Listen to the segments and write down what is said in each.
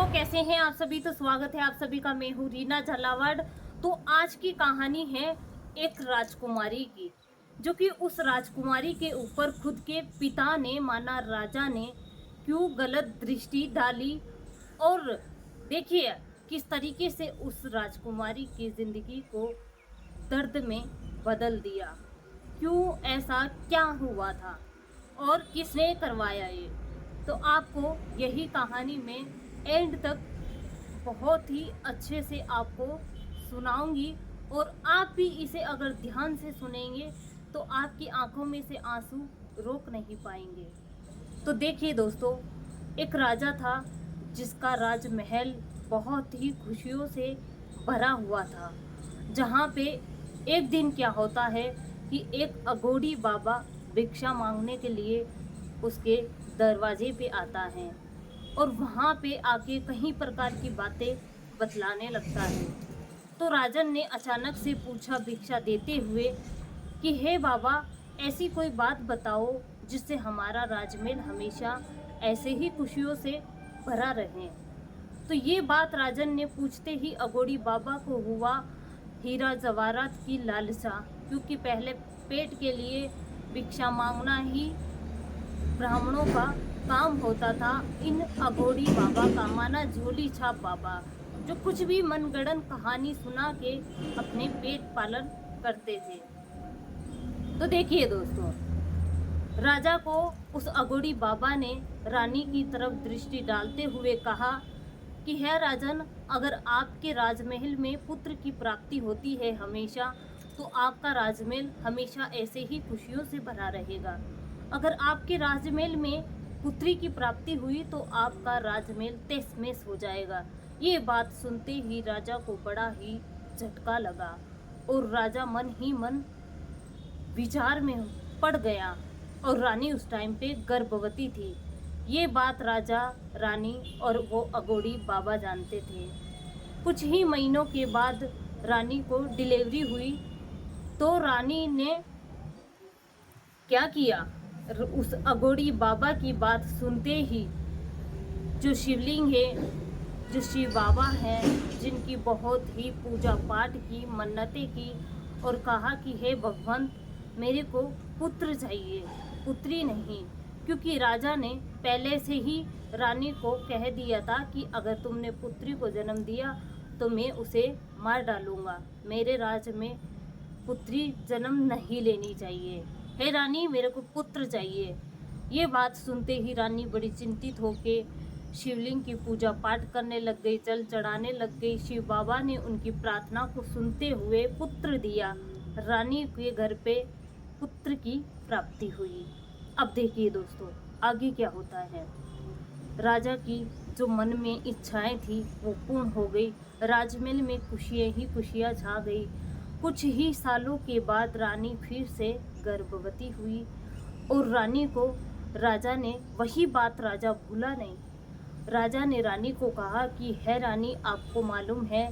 कैसे हैं आप सभी। तो स्वागत है आप सभी का। मैं हूँ रीना झालावाड़। तो आज की कहानी है एक राजकुमारी की, जो कि उस राजकुमारी के ऊपर खुद के पिता ने माना राजा ने क्यों गलत दृष्टि डाली, और देखिए किस तरीके से उस राजकुमारी की जिंदगी को दर्द में बदल दिया। क्यों ऐसा क्या हुआ था और किसने करवाया ये, तो आपको यही कहानी में एंड तक बहुत ही अच्छे से आपको सुनाऊंगी। और आप भी इसे अगर ध्यान से सुनेंगे तो आपकी आंखों में से आंसू रोक नहीं पाएंगे। तो देखिए दोस्तों, एक राजा था जिसका राजमहल बहुत ही खुशियों से भरा हुआ था। जहाँ पे एक दिन क्या होता है कि एक अघोरी बाबा भिक्षा मांगने के लिए उसके दरवाजे पे आता है और वहाँ पे आके कई प्रकार की बातें बतलाने लगता है। तो राजन ने अचानक से पूछा भिक्षा देते हुए कि हे बाबा, ऐसी कोई बात बताओ जिससे हमारा राजमहल हमेशा ऐसे ही खुशियों से भरा रहे। तो ये बात राजन ने पूछते ही अघोरी बाबा को हुआ हीरा जवाहरात की लालसा, क्योंकि पहले पेट के लिए भिक्षा मांगना ही ब्राह्मणों का काम होता था। इन अघोरी बाबा का माना झोली छाप बाबा, जो कुछ भी मनगढ़ंत कहानी सुना के अपने पेट पालन करते थे। तो देखिए दोस्तों, राजा को उस अघोरी बाबा ने रानी की तरफ दृष्टि डालते हुए कहा कि है राजन, अगर आपके राजमहल में पुत्र की प्राप्ति होती है हमेशा, तो आपका राजमहल हमेशा ऐसे ही खुशियों से भरा रहेगा। अगर आपके राजमहल में पुत्री की प्राप्ति हुई तो आपका राजमहल तहस-नहस हो जाएगा। ये बात सुनते ही राजा को बड़ा ही झटका लगा और राजा मन ही मन विचार में पड़ गया। और रानी उस टाइम पे गर्भवती थी। ये बात राजा, रानी और वो अघोरी बाबा जानते थे। कुछ ही महीनों के बाद रानी को डिलीवरी हुई। तो रानी ने क्या किया, उस अघोरी बाबा की बात सुनते ही जो शिवलिंग है, जो शिव बाबा हैं, जिनकी बहुत ही पूजा पाठ की, मन्नतें की और कहा कि हे भगवंत, मेरे को पुत्र चाहिए, पुत्री नहीं। क्योंकि राजा ने पहले से ही रानी को कह दिया था कि अगर तुमने पुत्री को जन्म दिया तो मैं उसे मार डालूंगा। मेरे राज में पुत्री जन्म नहीं लेनी चाहिए। हे रानी, मेरे को पुत्र चाहिए। ये बात सुनते ही रानी बड़ी चिंतित होके शिवलिंग की पूजा पाठ करने लग गई, जल चढ़ाने लग गई। शिव बाबा ने उनकी प्रार्थना को सुनते हुए पुत्र दिया। रानी के घर पे पुत्र की प्राप्ति हुई। अब देखिए दोस्तों, आगे क्या होता है। राजा की जो मन में इच्छाएं थी वो पूर्ण हो गई। राजमहल में खुशियाँ ही खुशियाँ छा गई। कुछ ही सालों के बाद रानी फिर से गर्भवती हुई और रानी को राजा ने वही बात, राजा भूला नहीं। राजा ने रानी को कहा कि है रानी, आपको मालूम है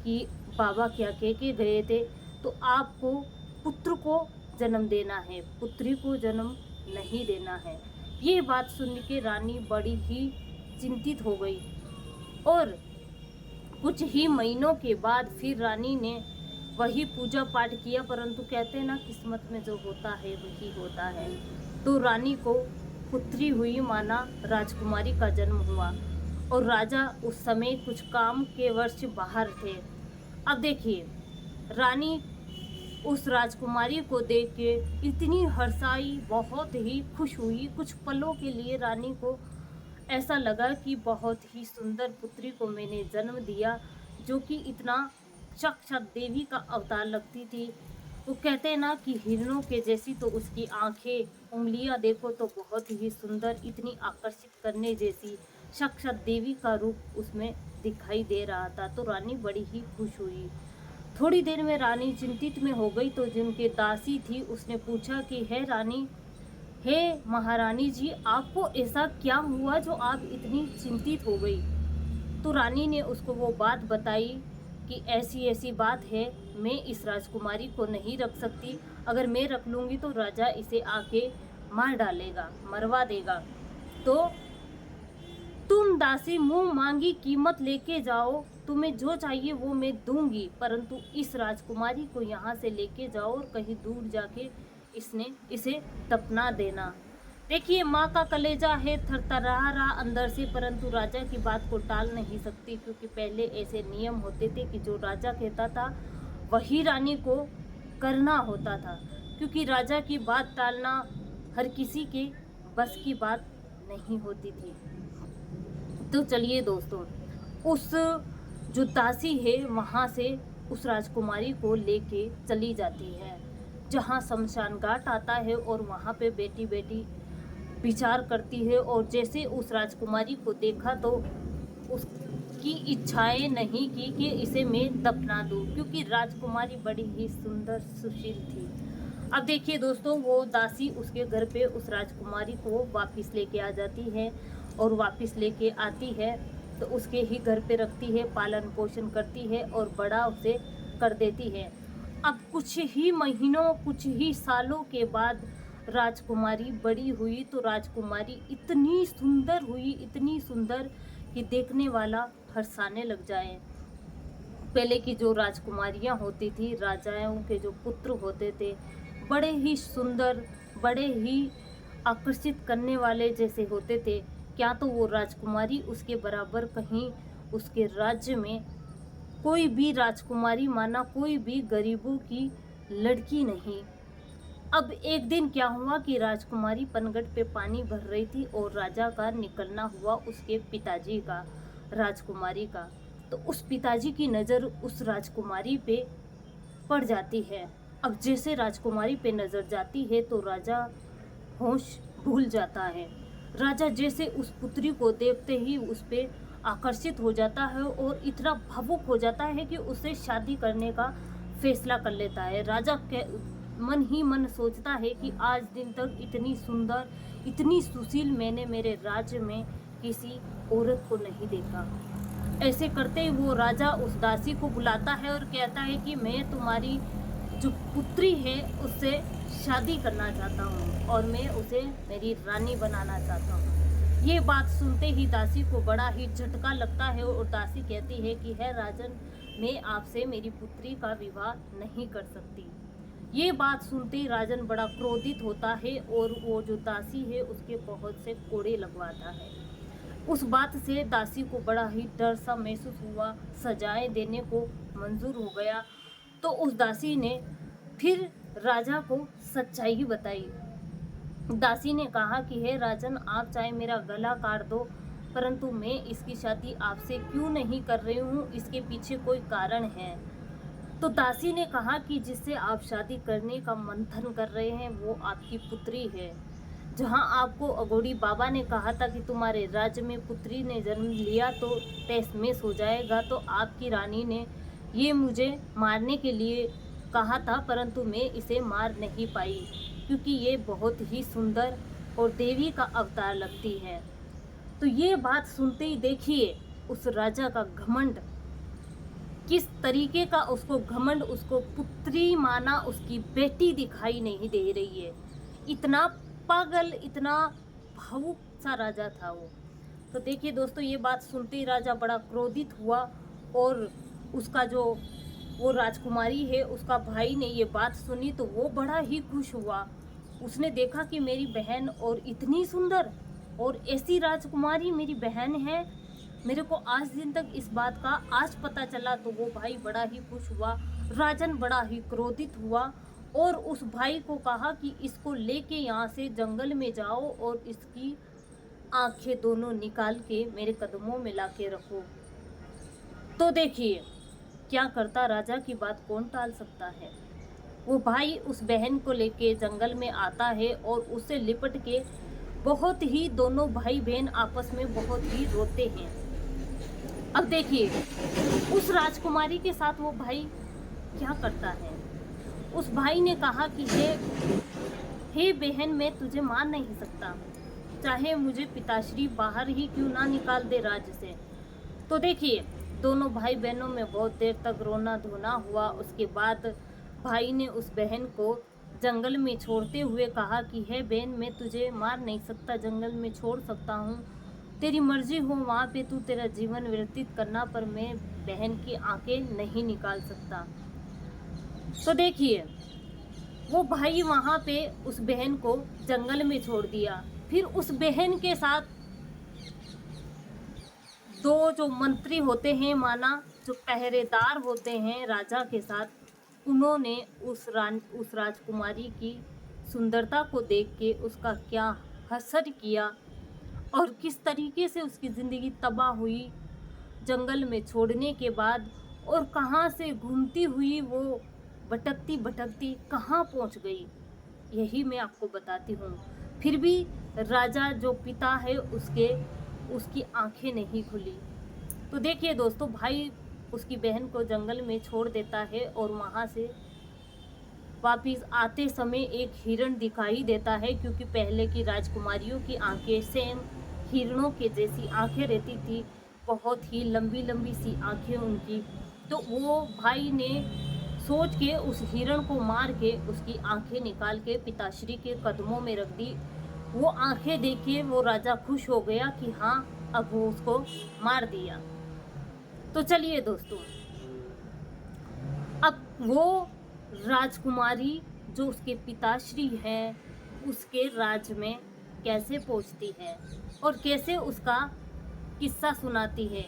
कि बाबा क्या कह के गए थे, तो आपको पुत्र को जन्म देना है, पुत्री को जन्म नहीं देना है। ये बात सुन के रानी बड़ी ही चिंतित हो गई और कुछ ही महीनों के बाद फिर रानी ने वही पूजा पाठ किया, परंतु कहते हैं ना, किस्मत में जो होता है वही होता है। तो रानी को पुत्री हुई, माना राजकुमारी का जन्म हुआ। और राजा उस समय कुछ काम के वर्ष बाहर थे। अब देखिए, रानी उस राजकुमारी को देख के इतनी हर्षाई, बहुत ही खुश हुई। कुछ पलों के लिए रानी को ऐसा लगा कि बहुत ही सुंदर पुत्री को मैंने जन्म दिया, जो कि इतना साक्षात देवी का अवतार लगती थी। वो कहते हैं ना कि हिरणों के जैसी, तो उसकी आंखें, उंगलियां देखो तो बहुत ही सुंदर, इतनी आकर्षित करने जैसी, साक्षात देवी का रूप उसमें दिखाई दे रहा था। तो रानी बड़ी ही खुश हुई। थोड़ी देर में रानी चिंतित में हो गई, तो जिनके दासी थी उसने पूछा कि हे रानी, हे महारानी जी, आपको ऐसा क्या हुआ जो आप इतनी चिंतित हो गई। तो रानी ने उसको वो बात बताई कि ऐसी ऐसी बात है, मैं इस राजकुमारी को नहीं रख सकती। अगर मैं रख लूँगी तो राजा इसे आके मार डालेगा, मरवा देगा। तो तुम दासी मुंह मांगी कीमत लेके जाओ, तुम्हें जो चाहिए वो मैं दूंगी, परंतु इस राजकुमारी को यहाँ से लेके जाओ और कहीं दूर जाके इसे दफना देना। देखिए, माँ का कलेजा है थरथरा रहा अंदर से, परंतु राजा की बात को टाल नहीं सकती, क्योंकि पहले ऐसे नियम होते थे कि जो राजा कहता था वही रानी को करना होता था, क्योंकि राजा की बात टालना हर किसी के बस की बात नहीं होती थी। तो चलिए दोस्तों, उस जो दासी है वहाँ से उस राजकुमारी को लेके चली जाती है, जहाँ शमशान घाट आता है, और वहाँ पे बेटी बेटी विचार करती है। और जैसे उस राजकुमारी को देखा तो उसकी इच्छाएं नहीं की कि इसे मैं दफना दूं, क्योंकि राजकुमारी बड़ी ही सुंदर सुशील थी। अब देखिए दोस्तों, वो दासी उसके घर पे उस राजकुमारी को वापस लेके आ जाती है, और वापस लेके आती है तो उसके ही घर पे रखती है, पालन पोषण करती है और बड़ा उसे कर देती है। अब कुछ ही महीनों, कुछ ही सालों के बाद राजकुमारी बड़ी हुई, तो राजकुमारी इतनी सुंदर हुई, इतनी सुंदर कि देखने वाला हर्षाने लग जाए। पहले की जो राजकुमारियां होती थी, राजाओं के जो पुत्र होते थे, बड़े ही सुंदर, बड़े ही आकर्षित करने वाले जैसे होते थे। क्या तो वो राजकुमारी उसके बराबर कहीं उसके राज्य में कोई भी राजकुमारी माना कोई भी गरीबों की लड़की नहीं। अब एक दिन क्या हुआ कि राजकुमारी पनघट पे पानी भर रही थी, और राजा का निकलना हुआ उसके पिताजी का, राजकुमारी का। तो उस पिताजी की नज़र उस राजकुमारी पे पड़ जाती है। अब जैसे राजकुमारी पे नज़र जाती है तो राजा होश भूल जाता है। राजा जैसे उस पुत्री को देखते ही उस पे आकर्षित हो जाता है, और इतना भावुक हो जाता है कि उसे शादी करने का फैसला कर लेता है। राजा के मन ही मन सोचता है कि आज दिन तक इतनी सुंदर, इतनी सुशील मैंने मेरे राज्य में किसी औरत को नहीं देखा। ऐसे करते ही वो राजा उस दासी को बुलाता है और कहता है कि मैं तुम्हारी जो पुत्री है उससे शादी करना चाहता हूँ, और मैं उसे मेरी रानी बनाना चाहता हूँ। ये बात सुनते ही दासी को बड़ा ही झटका लगता है, और दासी कहती है कि है राजन, मैं आपसे मेरी पुत्री का विवाह नहीं कर सकती। ये बात सुनते ही राजन बड़ा क्रोधित होता है, और वो जो दासी है उसके बहुत से कोड़े लगवाता है। उस बात से दासी को बड़ा ही डर सा महसूस हुआ, सजाएं देने को मंजूर हो गया। तो उस दासी ने फिर राजा को सच्चाई बताई। दासी ने कहा कि हे राजन, आप चाहे मेरा गला काट दो, परंतु मैं इसकी शादी आपसे क्यों नहीं कर रही हूँ, इसके पीछे कोई कारण है। तो दासी ने कहा कि जिससे आप शादी करने का मंथन कर रहे हैं वो आपकी पुत्री है। जहाँ आपको अघोरी बाबा ने कहा था कि तुम्हारे राज्य में पुत्री ने जन्म लिया तो तहस-नहस हो जाएगा, तो आपकी रानी ने ये मुझे मारने के लिए कहा था, परंतु मैं इसे मार नहीं पाई, क्योंकि ये बहुत ही सुंदर और देवी का अवतार लगती है। तो ये बात सुनते ही देखिए उस राजा का घमंड, किस तरीके का उसको घमंड, उसको पुत्री माना उसकी बेटी दिखाई नहीं दे रही है। इतना पागल, इतना भावुक सा राजा था वो। तो देखिए दोस्तों, ये बात सुनते ही राजा बड़ा क्रोधित हुआ, और उसका जो वो राजकुमारी है उसका भाई ने ये बात सुनी तो वो बड़ा ही खुश हुआ। उसने देखा कि मेरी बहन और इतनी सुंदर और ऐसी राजकुमारी मेरी बहन है, मेरे को आज दिन तक इस बात का आज पता चला। तो वो भाई बड़ा ही खुश हुआ, राजन बड़ा ही क्रोधित हुआ, और उस भाई को कहा कि इसको लेके यहाँ से जंगल में जाओ और इसकी आंखें दोनों निकाल के मेरे कदमों में ला के रखो। तो देखिए क्या करता, राजा की बात कौन टाल सकता है। वो भाई उस बहन को लेके जंगल में आता है और उससे लिपट के बहुत ही दोनों भाई बहन आपस में बहुत ही रोते हैं। अब देखिए उस राजकुमारी के साथ वो भाई क्या करता है। उस भाई ने कहा कि हे बहन, मैं तुझे मार नहीं सकता, चाहे मुझे पिताश्री बाहर ही क्यों ना निकाल दे राज्य से। तो देखिए दोनों भाई बहनों में बहुत देर तक रोना धोना हुआ। उसके बाद भाई ने उस बहन को जंगल में छोड़ते हुए कहा कि हे बहन, मैं तुझे मार नहीं सकता, जंगल में छोड़ सकता हूँ, तेरी मर्जी हो वहाँ पे तू तेरा जीवन व्यतीत करना, पर मैं बहन की आंखें नहीं निकाल सकता। तो देखिए, वो भाई वहाँ पे उस बहन को जंगल में छोड़ दिया। फिर उस बहन के साथ दो जो मंत्री होते हैं, माना जो पहरेदार होते हैं राजा के साथ, उन्होंने उस राजकुमारी की सुंदरता को देख के उसका क्या हसद किया और किस तरीके से उसकी ज़िंदगी तबाह हुई जंगल में छोड़ने के बाद, और कहाँ से घूमती हुई वो भटकती भटकती कहाँ पहुँच गई, यही मैं आपको बताती हूँ। फिर भी राजा जो पिता है उसकी आंखें नहीं खुली। तो देखिए दोस्तों, भाई उसकी बहन को जंगल में छोड़ देता है और वहाँ से वापिस आते समय एक हिरण दिखाई देता है, क्योंकि पहले की राजकुमारियों की आंखें सेम हिरणों के जैसी आंखें रहती थी, बहुत ही लंबी लंबी सी आंखें उनकी। तो वो भाई ने सोच के उस हिरण को मार के उसकी आंखें निकाल के पिताश्री के कदमों में रख दी। वो आंखें देख के वो राजा खुश हो गया कि हाँ, अब वो उसको मार दिया। तो चलिए दोस्तों, अब वो राजकुमारी जो उसके पिताश्री हैं उसके राज्य में कैसे पहुंचती है और कैसे उसका किस्सा सुनाती है,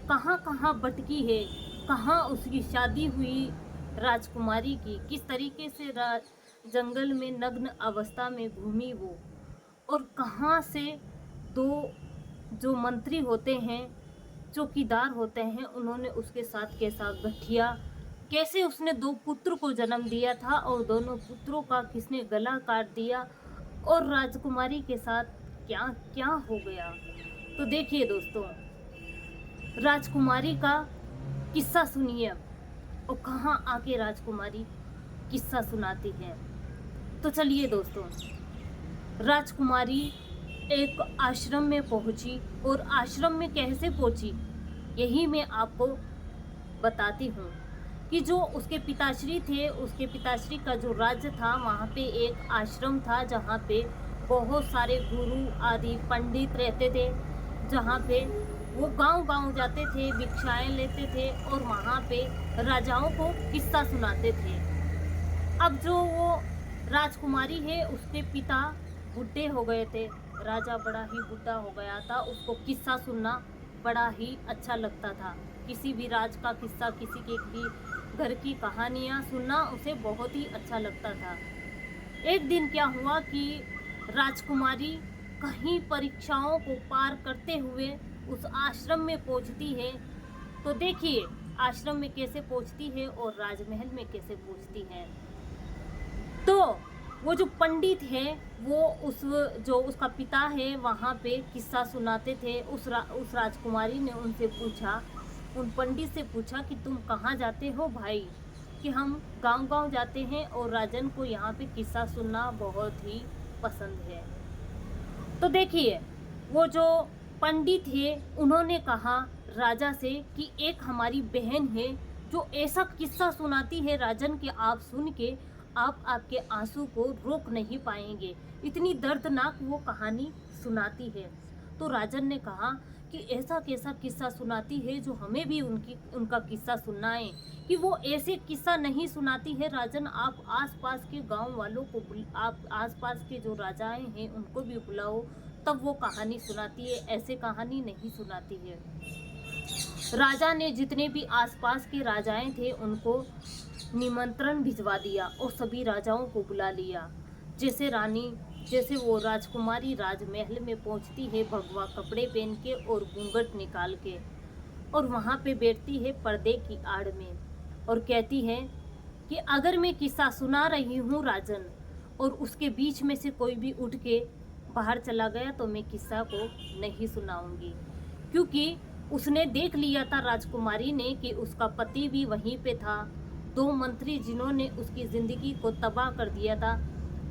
कहाँ कहाँ भटकी है, कहाँ उसकी शादी हुई राजकुमारी की, किस तरीके से जंगल में नग्न अवस्था में घूमी वो, और कहाँ से दो जो मंत्री होते हैं, चौकीदार होते हैं, उन्होंने उसके साथ कैसा गठिया, कैसे उसने दो पुत्र को जन्म दिया था और दोनों पुत्रों का किसने गला काट दिया, और राजकुमारी के साथ क्या क्या हो गया। तो देखिए दोस्तों, राजकुमारी का किस्सा सुनिए और कहाँ आके राजकुमारी किस्सा सुनाती है। तो चलिए दोस्तों, राजकुमारी एक आश्रम में पहुंची, और आश्रम में कैसे पहुंची यही मैं आपको बताती हूँ। कि जो उसके पिताश्री थे, उसके पिताश्री का जो राज्य था, वहाँ पे एक आश्रम था जहाँ पे बहुत सारे गुरु आदि पंडित रहते थे, जहाँ पे वो गांव-गांव जाते थे, भिक्षाएं लेते थे और वहाँ पे राजाओं को किस्सा सुनाते थे। अब जो वो राजकुमारी है, उसके पिता बुढ़े हो गए थे, राजा बड़ा ही बुढ़ा हो गया था, उसको किस्सा सुनना बड़ा ही अच्छा लगता था। किसी भी राज का किस्सा, किसी के भी घर की कहानियाँ सुनना उसे बहुत ही अच्छा लगता था। एक दिन क्या हुआ कि राजकुमारी कहीं परीक्षाओं को पार करते हुए उस आश्रम में पहुंचती है। तो देखिए आश्रम में कैसे पहुंचती है और राजमहल में कैसे पहुंचती है। तो वो जो पंडित है, वो जो उसका पिता है वहाँ पे किस्सा सुनाते थे। उस राजकुमारी ने उनसे पूछा, उन पंडित से पूछा कि तुम कहाँ जाते हो भाई, कि हम गांव-गांव जाते हैं और राजन को यहाँ पे किस्सा सुनना बहुत ही पसंद है। तो देखिए वो जो पंडित है, उन्होंने कहा राजा से कि एक हमारी बहन है जो ऐसा किस्सा सुनाती है राजन के, आप सुन के आप आपके आंसू को रोक नहीं पाएंगे, इतनी दर्दनाक वो कहानी सुनाती है। तो राजन ने कहा कि ऐसा कैसा किस्सा सुनाती है जो हमें भी उनका किस्सा सुनाएं। कि वो ऐसे किस्सा नहीं सुनाती है राजन, आप आसपास के गांव वालों को, आप आसपास के जो राजाएं हैं उनको भी बुलाओ, तब वो कहानी सुनाती है, ऐसे कहानी नहीं सुनाती है। राजा ने जितने भी आसपास के राजाएं थे उनको निमंत्रण भिजवा दिया और सभी राजाओं को बुला लिया। जैसे वो राजकुमारी राजमहल में पहुंचती है भगवा कपड़े पहन के और घूंघट निकाल के, और वहाँ पे बैठती है पर्दे की आड़ में और कहती है कि अगर मैं किस्सा सुना रही हूँ राजन, और उसके बीच में से कोई भी उठ के बाहर चला गया तो मैं किस्सा को नहीं सुनाऊंगी। क्योंकि उसने देख लिया था राजकुमारी ने कि उसका पति भी वहीं पे था, दो मंत्री जिन्होंने उसकी ज़िंदगी को तबाह कर दिया था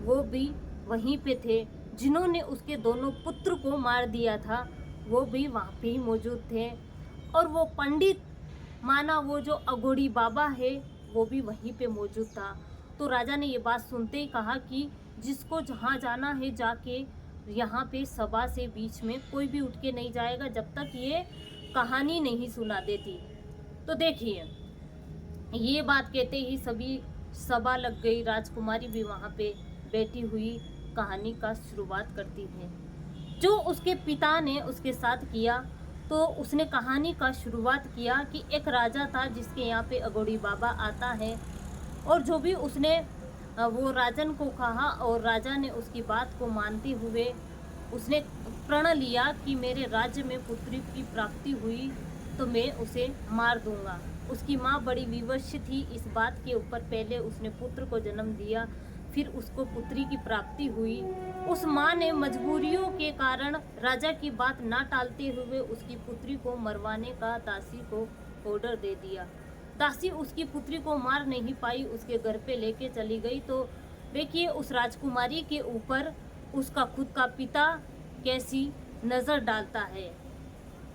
वो भी वहीं पे थे, जिन्होंने उसके दोनों पुत्र को मार दिया था वो भी वहाँ पे ही मौजूद थे, और वो पंडित माना वो जो अघोड़ी बाबा है वो भी वहीं पे मौजूद था। तो राजा ने ये बात सुनते ही कहा कि जिसको जहाँ जाना है जाके यहाँ पे सभा से बीच में कोई भी उठ के नहीं जाएगा जब तक ये कहानी नहीं सुना देती। तो देखिए, ये बात कहते ही सभी सभा लग गई। राजकुमारी भी वहाँ पे बैठी हुई कहानी का शुरुआत करती है। जो उसके पिता ने उसके साथ किया, तो उसने कहानी का शुरुआत किया कि एक राजा था जिसके यहाँ पे अगोड़ी बाबा आता है, और जो भी उसने वो राजन को कहा, और राजा ने उसकी बात को मानते हुए उसने प्रण लिया कि मेरे राज्य में पुत्री की प्राप्ति हुई तो मैं उसे मार दूंगा। उसकी माँ बड़ी विवश थी इस बात के ऊपर। पहले उसने पुत्र को जन्म दिया, फिर उसको पुत्री की प्राप्ति हुई। उस माँ ने मजबूरियों के कारण राजा की बात ना टालते हुए उसकी पुत्री को मरवाने का दासी को ऑर्डर दे दिया। दासी उसकी पुत्री को मार नहीं पाई, उसके घर पे लेके चली गई। तो देखिए उस राजकुमारी के ऊपर उसका खुद का पिता कैसी नज़र डालता है।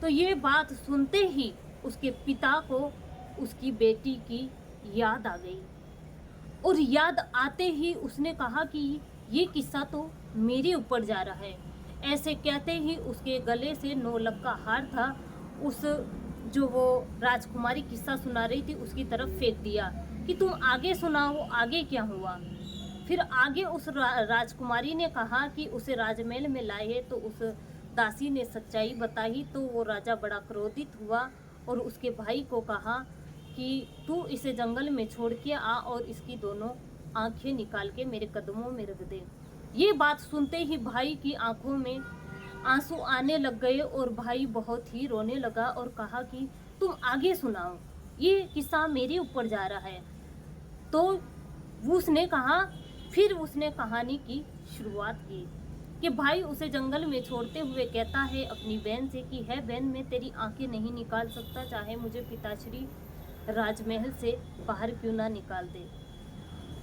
तो ये बात सुनते ही उसके पिता को उसकी बेटी की याद आ गई, और याद आते ही उसने कहा कि ये किस्सा तो मेरे ऊपर जा रहा है। ऐसे कहते ही उसके गले से 9 लख का हार था, उस जो वो राजकुमारी किस्सा सुना रही थी उसकी तरफ फेंक दिया कि तुम आगे सुनाओ, आगे क्या हुआ। फिर आगे उस राजकुमारी ने कहा कि उसे राजमहल में लाए, तो उस दासी ने सच्चाई बताई। तो वो राजा बड़ा क्रोधित हुआ और उसके भाई को कहा कि तू इसे जंगल में छोड़ के आ और इसकी दोनों आंखें निकाल के मेरे कदमों में रख दे। ये बात सुनते ही भाई की आंखों में आंसू आने लग गए और भाई बहुत ही रोने लगा और कहा कि तुम आगे सुनाओ, ये किस्सा मेरे ऊपर जा रहा है। तो उसने कहा, फिर उसने कहानी की शुरुआत की कि भाई उसे जंगल में छोड़ते हुए कहता है अपनी बहन से कि है बहन, मैं तेरी आंखें नहीं निकाल सकता, चाहे मुझे पिताश्री राजमहल से बाहर क्यों ना निकाल दे।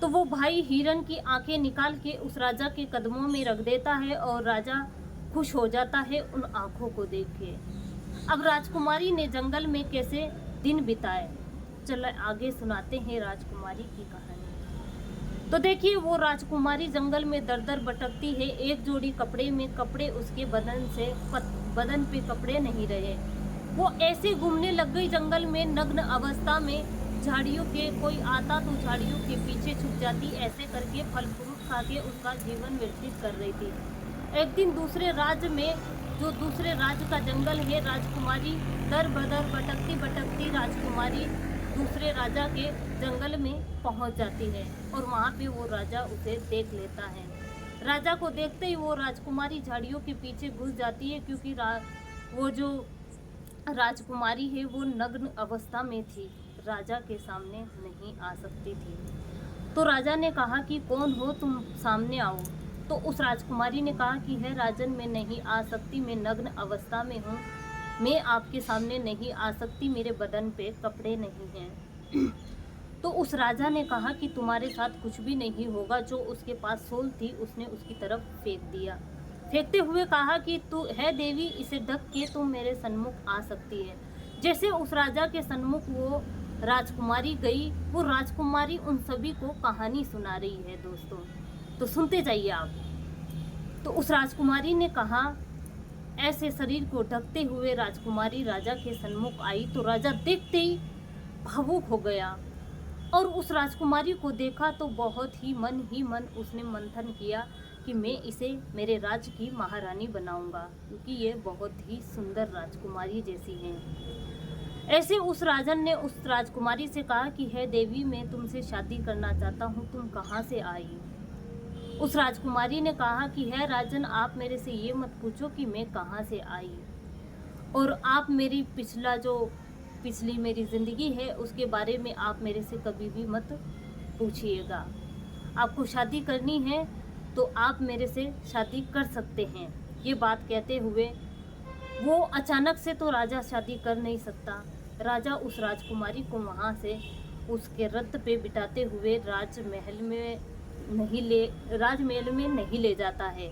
तो वो भाई हिरन की आंखें निकाल के उस राजा के कदमों में रख देता है और राजा खुश हो जाता है उन आंखों को देख के। अब राजकुमारी ने जंगल में कैसे दिन बिताए, चलो आगे सुनाते हैं राजकुमारी की कहानी। तो देखिए वो राजकुमारी जंगल में दर दर भटकती है। एक जोड़ी कपड़े में कपड़े उसके बदन पे कपड़े नहीं रहे। वो ऐसे घूमने लग गई जंगल में नग्न अवस्था में। झाड़ियों के कोई आता तो झाड़ियों के पीछे छुप जाती, ऐसे करके फल फ्रूट खा के उसका जीवन व्यतीत कर रही थी। एक दिन दूसरे राज्य में, जो दूसरे राज्य का जंगल है, राजकुमारी दर बदर भटकती भटकती राजकुमारी दूसरे राजा के जंगल में पहुंच जाती है और वहाँ पे वो राजा उसे देख लेता है। राजा को देखते ही वो राजकुमारी झाड़ियों के पीछे घुस जाती है, क्योंकि वो जो राजकुमारी है वो नग्न अवस्था में थी, राजा के सामने नहीं आ सकती थी। तो राजा ने कहा कि कौन हो तुम, सामने आओ। तो उस राजकुमारी ने कहा कि है राजन, मैं नहीं आ सकती, मैं नग्न अवस्था में हूँ, मैं आपके सामने नहीं आ सकती, मेरे बदन पे कपड़े नहीं हैं। तो उस राजा ने कहा कि तुम्हारे साथ कुछ भी नहीं होगा। जो उसके पास सोल थी उसने उसकी तरफ फेंक दिया। फेंकते हुए कहा कि तू है देवी, इसे ढक के तुम मेरे सन्मुख आ सकती है। जैसे उस राजा के सन्मुख वो राजकुमारी गई, वो राजकुमारी उन सभी को कहानी सुना रही है दोस्तों, तो सुनते जाइए आप। तो उस राजकुमारी ने कहा, ऐसे शरीर को ढकते हुए राजकुमारी राजा के सन्मुख आई तो राजा देखते ही भावुक हो गया और उस राजकुमारी को देखा तो बहुत ही मन उसने मंथन किया कि मैं इसे मेरे राज्य की महारानी बनाऊंगा, क्योंकि ये बहुत ही सुंदर राजकुमारी जैसी है। ऐसे उस राजन ने उस राजकुमारी से कहा कि है देवी, मैं तुमसे शादी करना चाहता हूँ, तुम कहाँ से आई। उस राजकुमारी ने कहा कि है राजन, आप मेरे से ये मत पूछो कि मैं कहाँ से आई, और आप मेरी पिछली मेरी ज़िंदगी है उसके बारे में आप मेरे से कभी भी मत पूछिएगा। आपको शादी करनी है तो आप मेरे से शादी कर सकते हैं। ये बात कहते हुए वो अचानक से तो राजा शादी कर नहीं सकता। राजा उस राजकुमारी को वहाँ से उसके रथ पे बिठाते हुए राजमहल में नहीं ले जाता है,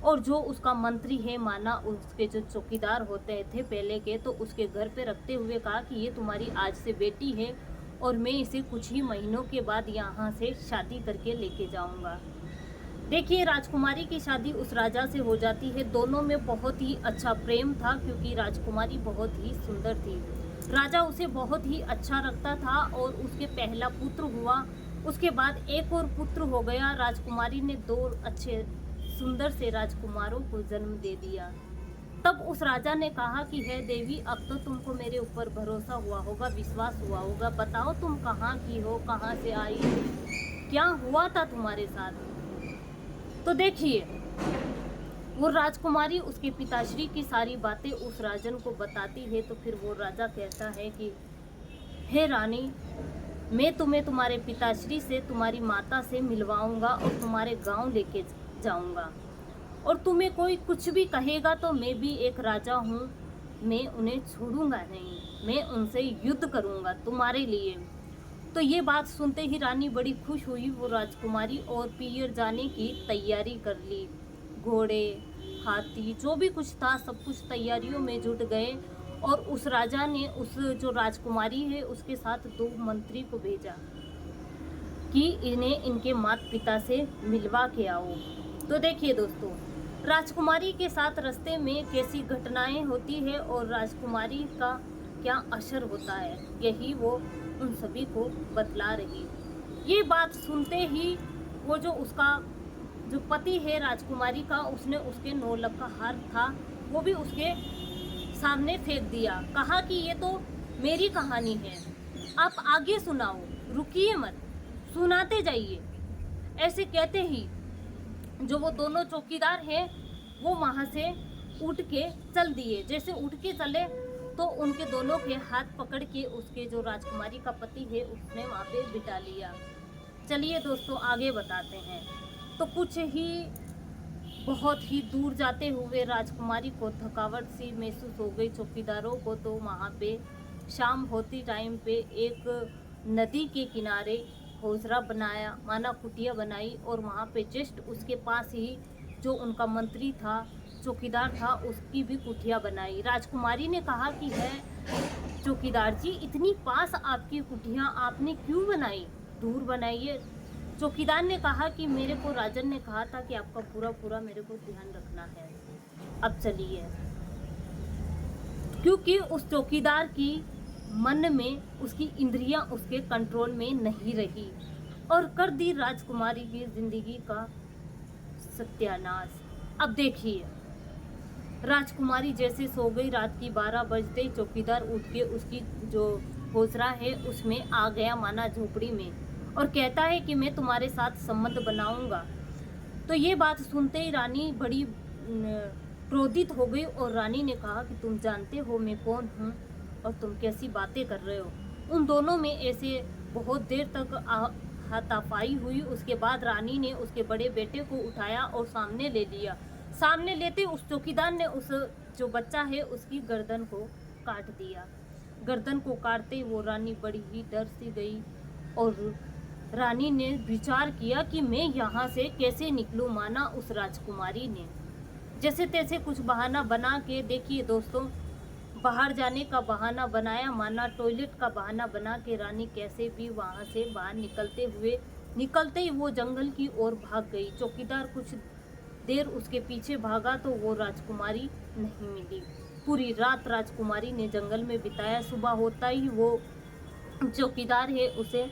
और जो उसका मंत्री है माना, उसके जो चौकीदार होते थे पहले के, तो उसके घर पे रखते हुए कहा कि ये तुम्हारी आज से बेटी है और मैं इसे कुछ ही महीनों के बाद यहाँ से शादी करके लेके जाऊँगा। देखिए, राजकुमारी की शादी उस राजा से हो जाती है। दोनों में बहुत ही अच्छा प्रेम था क्योंकि राजकुमारी बहुत ही सुंदर थी। राजा उसे बहुत ही अच्छा रखता था और उसके पहला पुत्र हुआ। उसके बाद एक और पुत्र हो गया। राजकुमारी ने 2 अच्छे सुंदर से राजकुमारों को जन्म दे दिया। तब उस राजा ने कहा कि हे देवी, अब तो तुमको मेरे ऊपर भरोसा हुआ होगा, विश्वास हुआ होगा। बताओ तुम कहाँ की हो, कहाँ से आई हो, क्या हुआ था तुम्हारे साथ। तो देखिए, वो राजकुमारी उसके पिताश्री की सारी बातें उस राजन को बताती है। तो फिर वो राजा कहता है कि हे रानी, मैं तुम्हें तुम्हारे पिताश्री से, तुम्हारी माता से मिलवाऊंगा और तुम्हारे गांव लेके जाऊंगा। और तुम्हें कोई कुछ भी कहेगा तो मैं भी एक राजा हूँ, मैं उन्हें छोड़ूंगा नहीं, मैं उनसे युद्ध करूंगा तुम्हारे लिए। तो ये बात सुनते ही रानी बड़ी खुश हुई। वो राजकुमारी और पियर जाने की तैयारी कर ली। घोड़े, हाथी, जो भी कुछ था सब कुछ तैयारियों में जुट गए। और उस राजा ने उस जो राजकुमारी है उसके साथ 2 मंत्री को भेजा कि इन्हें इनके माता पिता से मिलवा के आओ। तो देखिए दोस्तों, राजकुमारी के साथ रास्ते में कैसी घटनाएं होती है और राजकुमारी का क्या असर होता है, यही वो उन सभी को बतला रही। ये बात सुनते ही वो जो उसका जो पति है राजकुमारी का, उसने उसके 9 लाख का हार था वो भी उसके सामने फेंक दिया। कहा कि ये तो मेरी कहानी है, आप आगे सुनाओ, रुकिए मत, सुनाते जाइए। ऐसे कहते ही जो वो दोनों चौकीदार हैं वो वहाँ से उठ के चल दिए। जैसे उठ के चले तो उनके दोनों के हाथ पकड़ के उसके जो राजकुमारी का पति है उसने वहाँ पे बिठा लिया। चलिए दोस्तों, आगे बताते हैं। तो कुछ ही बहुत ही दूर जाते हुए राजकुमारी को थकावट सी महसूस हो गई चौकीदारों को। तो वहाँ पे शाम होती टाइम पे एक नदी के किनारे घोंसला बनाया, माना कुटिया बनाई। और वहाँ पे जस्ट उसके पास ही जो उनका मंत्री था, चौकीदार था, उसकी भी कुटिया बनाई। राजकुमारी ने कहा कि है चौकीदार जी, इतनी पास आपकी कुटिया आपने क्यों बनाई, दूर बनाइए। चौकीदार ने कहा कि मेरे को राजन ने कहा था कि आपका पूरा पूरा मेरे को ध्यान रखना है, अब चलिए। क्योंकि उस चौकीदार की मन में उसकी इंद्रियां उसके कंट्रोल में नहीं रही और कर दी राजकुमारी की जिंदगी का सत्यानाश। अब देखिए, राजकुमारी जैसे सो गई, रात की 12 बजते चौकीदार उठ के उसकी जो घोंसला है उसमें आ गया, माना झोपड़ी में, और कहता है कि मैं तुम्हारे साथ संबंध बनाऊंगा। तो ये बात सुनते ही रानी बड़ी क्रोधित हो गई और रानी ने कहा कि तुम जानते हो मैं कौन हूँ और तुम कैसी बातें कर रहे हो। उन दोनों में ऐसे बहुत देर तक हाथापाई हुई। उसके बाद रानी ने उसके बड़े बेटे को उठाया और सामने ले लिया। सामने लेते उस चौकीदार ने उस जो बच्चा है उसकी गर्दन को काट दिया। गर्दन को काटते वो रानी बड़ी ही डर सी गई और रानी ने विचार किया कि मैं यहाँ से कैसे निकलूं। माना उस राजकुमारी ने जैसे तैसे कुछ बहाना बना के, देखिए दोस्तों, बाहर जाने का बहाना बनाया, माना टॉयलेट का बहाना बना के रानी कैसे भी वहाँ से बाहर निकलते ही वो जंगल की ओर भाग गई। चौकीदार कुछ देर उसके पीछे भागा तो वो राजकुमारी नहीं मिली। पूरी रात राजकुमारी ने जंगल में बिताया। सुबह होता ही वो चौकीदार है उसे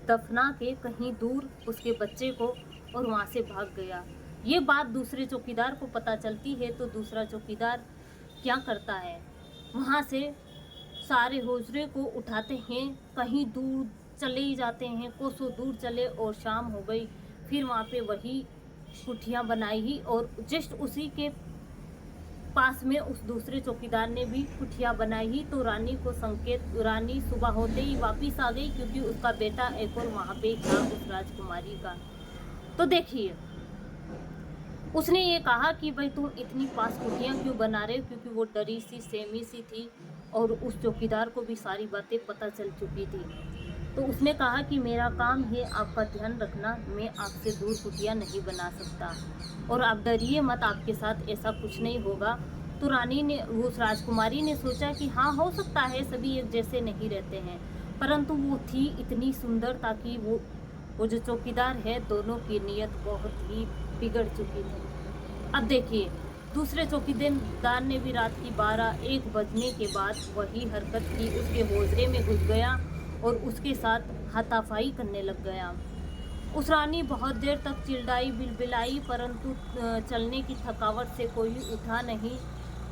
दफना के कहीं दूर उसके बच्चे को और वहाँ से भाग गया। ये बात दूसरे चौकीदार को पता चलती है तो दूसरा चौकीदार क्या करता है, वहाँ से सारे होजरे को उठाते हैं, कहीं दूर चले ही जाते हैं, कोसों दूर चले और शाम हो गई। फिर वहाँ पे वही कुटिया बनाई ही और जस्ट उसी के पास में उस दूसरे चौकीदार ने भी कुटिया बनाई ही। तो रानी को संकेत, रानी सुबह होते ही वापिस आ गई क्योंकि उसका बेटा एक और वहाँ पे था उस राजकुमारी का। तो देखिए, उसने ये कहा कि भाई तुम इतनी पास कुटियाँ क्यों बना रहे हो, क्योंकि वो डरी सी सेमी सी थी और उस चौकीदार को भी सारी बातें पता चल चुकी थी। तो उसने कहा कि मेरा काम है आपका ध्यान रखना, मैं आपसे दूर कुटिया नहीं बना सकता और आप डरिए मत, आपके साथ ऐसा कुछ नहीं होगा। तो रानी ने, उस राजकुमारी ने सोचा कि हाँ हो सकता है, सभी एक जैसे नहीं रहते हैं, परंतु वो थी इतनी सुंदर ताकि वो जो चौकीदार है दोनों की नीयत बहुत ही बिगड़ चुकी थी। अब देखिए, दूसरे चौकीदार ने भी रात की 12-1 बजने के बाद वही हरकत की, उसके होजरे में घुस गया और उसके साथ हाथापाई करने लग गया। उस रानी बहुत देर तक चिल्लाई बिलबिलाई, परंतु चलने की थकावट से कोई उठा नहीं।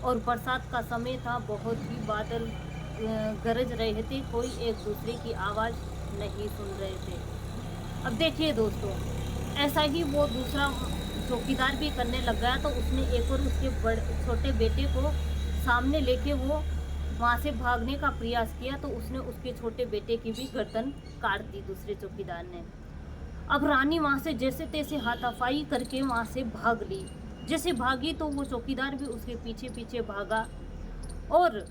और बरसात का समय था, बहुत ही बादल गरज रहे थे, कोई एक दूसरे की आवाज़ नहीं सुन रहे थे। अब देखिए दोस्तों, ऐसा ही वो दूसरा चौकीदार भी करने लग गया, तो उसने एक और उसके बड़े छोटे बेटे को सामने लेके वो वहाँ से भागने का प्रयास किया, तो उसने उसके छोटे बेटे की भी गर्दन काट दी दूसरे चौकीदार ने। अब रानी वहाँ से जैसे तैसे हाथापाई करके वहाँ से भाग ली। जैसे भागी तो वो चौकीदार भी उसके पीछे पीछे भागा, और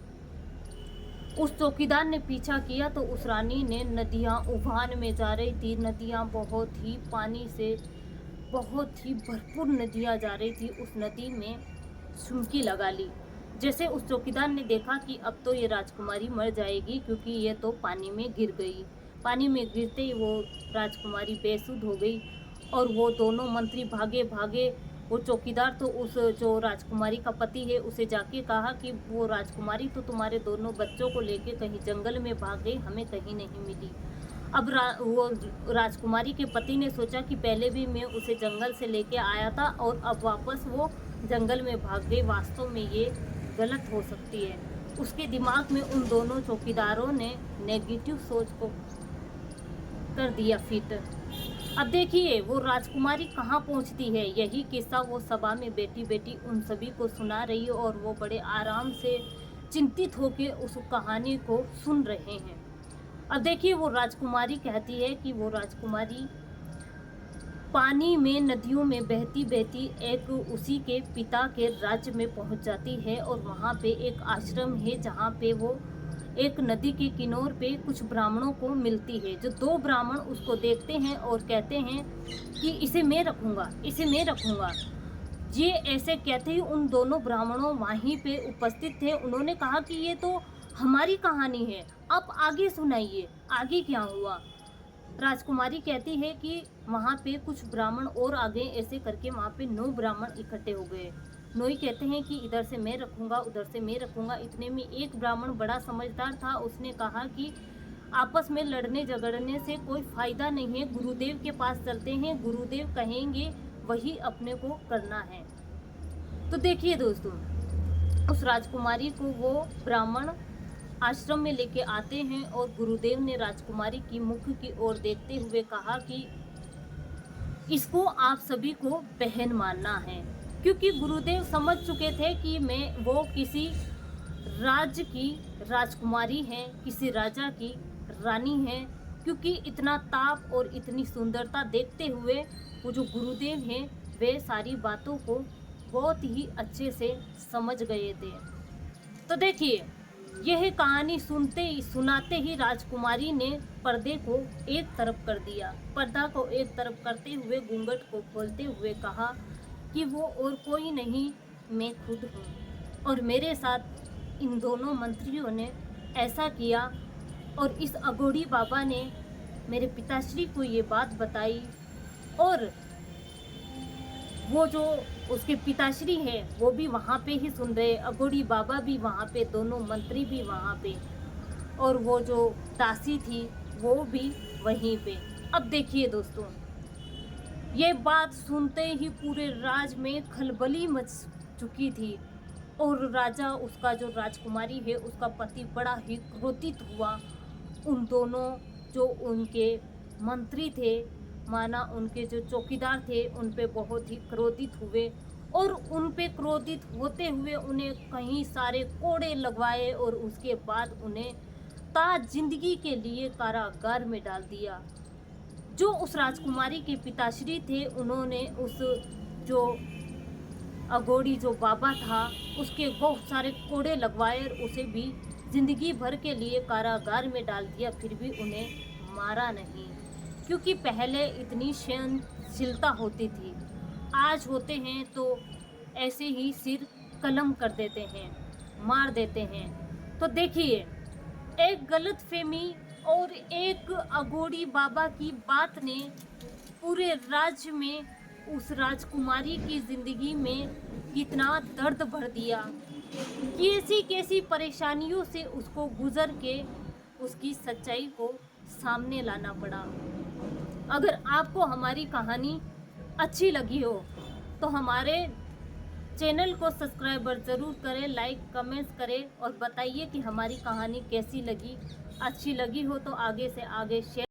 उस चौकीदार ने पीछा किया तो उस रानी ने, नदियाँ उफान में जा रही थी, नदियाँ बहुत ही पानी से, बहुत ही भरपूर नदियाँ जा रही थी, उस नदी में चुमकी लगा ली। जैसे उस चौकीदार ने देखा कि अब तो ये राजकुमारी मर जाएगी, क्योंकि ये तो पानी में गिर गई। पानी में गिरते ही वो राजकुमारी बेसुध हो गई, और वो दोनों मंत्री भागे भागे। वो चौकीदार तो उस जो राजकुमारी का पति है उसे जाके कहा कि वो राजकुमारी तो तुम्हारे दोनों बच्चों को लेके कहीं जंगल में भाग गई, हमें कहीं नहीं मिली। अब वो राजकुमारी के पति ने सोचा कि पहले भी मैं उसे जंगल से लेके आया था और अब वापस वो जंगल में भाग गई, वास्तव में ये गलत हो सकती है। उसके दिमाग में उन दोनों चौकीदारों ने नेगेटिव सोच को कर दिया फिट। अब देखिए, वो राजकुमारी कहाँ पहुँचती है, यही किस्सा वो सभा में बैठी बैठी उन सभी को सुना रही है, और वो बड़े आराम से चिंतित होकर उस कहानी को सुन रहे हैं। अब देखिए, वो राजकुमारी कहती है कि वो राजकुमारी पानी में, नदियों में बहती बहती एक उसी के पिता के राज्य में पहुंच जाती है, और वहाँ पे एक आश्रम है जहाँ पे वो एक नदी के किनारे पे कुछ ब्राह्मणों को मिलती है। जो 2 ब्राह्मण उसको देखते हैं और कहते हैं कि इसे मैं रखूँगा, इसे मैं रखूँगा। ये ऐसे कहते ही उन दोनों ब्राह्मणों वहीं पे उपस्थित थे। उन्होंने कहा कि ये तो हमारी कहानी है, आप आगे सुनाइए, आगे क्या हुआ। राजकुमारी कहती है कि वहाँ पे कुछ ब्राह्मण और आ गए, ऐसे करके वहाँ पे 9 ब्राह्मण इकट्ठे हो गए। 9 ही कहते हैं कि इधर से मैं रखूँगा, उधर से मैं रखूँगा। इतने में एक ब्राह्मण बड़ा समझदार था, उसने कहा कि आपस में लड़ने झगड़ने से कोई फ़ायदा नहीं है, गुरुदेव के पास चलते हैं, गुरुदेव कहेंगे वही अपने को करना है। तो देखिए दोस्तों, उस राजकुमारी को वो ब्राह्मण आश्रम में लेके आते हैं, और गुरुदेव ने राजकुमारी की मुख की ओर देखते हुए कहा कि इसको आप सभी को बहन मानना है, क्योंकि गुरुदेव समझ चुके थे कि मैं वो किसी राज्य की राजकुमारी है, किसी राजा की रानी है। क्योंकि इतना ताप और इतनी सुंदरता देखते हुए वो जो गुरुदेव हैं वे सारी बातों को बहुत ही अच्छे से समझ गए थे। तो देखिए, यह कहानी सुनाते ही राजकुमारी ने पर्दे को एक तरफ कर दिया। पर्दा को एक तरफ करते हुए घूंघट को खोलते हुए कहा कि वो और कोई नहीं, मैं खुद हूँ, और मेरे साथ इन दोनों मंत्रियों ने ऐसा किया, और इस अघोड़ी बाबा ने मेरे पिताश्री को ये बात बताई, और वो जो उसके पिताश्री है वो भी वहाँ पे ही सुन रहे, अघोड़ी बाबा भी वहाँ पे, दोनों मंत्री भी वहाँ पे, और वो जो दासी थी वो भी वहीं पे। अब देखिए दोस्तों, ये बात सुनते ही पूरे राज में खलबली मच चुकी थी, और राजा, उसका जो राजकुमारी है उसका पति बड़ा ही क्रोधित हुआ। उन दोनों जो उनके मंत्री थे, माना उनके जो चौकीदार थे, उन पे बहुत ही क्रोधित हुए, और उन पे क्रोधित होते हुए उन्हें कई सारे कोड़े लगवाए, और उसके बाद उन्हें जिंदगी के लिए कारागार में डाल दिया। जो उस राजकुमारी के पिताश्री थे, उन्होंने उस जो अघोड़ी जो बाबा था उसके बहुत सारे कोड़े लगवाए, और उसे भी जिंदगी भर के लिए कारागार में डाल दिया, फिर भी उन्हें मारा नहीं। क्योंकि पहले इतनी सहनशीलता होती थी, आज होते हैं तो ऐसे ही सिर कलम कर देते हैं, मार देते हैं। तो देखिए, एक गलतफहमी और एक अघोड़ी बाबा की बात ने पूरे राज्य में उस राजकुमारी की ज़िंदगी में कितना दर्द भर दिया, कैसी कैसी परेशानियों से उसको गुजर के उसकी सच्चाई को सामने लाना पड़ा। अगर आपको हमारी कहानी अच्छी लगी हो तो हमारे चैनल को सब्सक्राइबर ज़रूर करें, लाइक कमेंट्स करें और बताइए कि हमारी कहानी कैसी लगी। अच्छी लगी हो तो आगे से आगे शेयर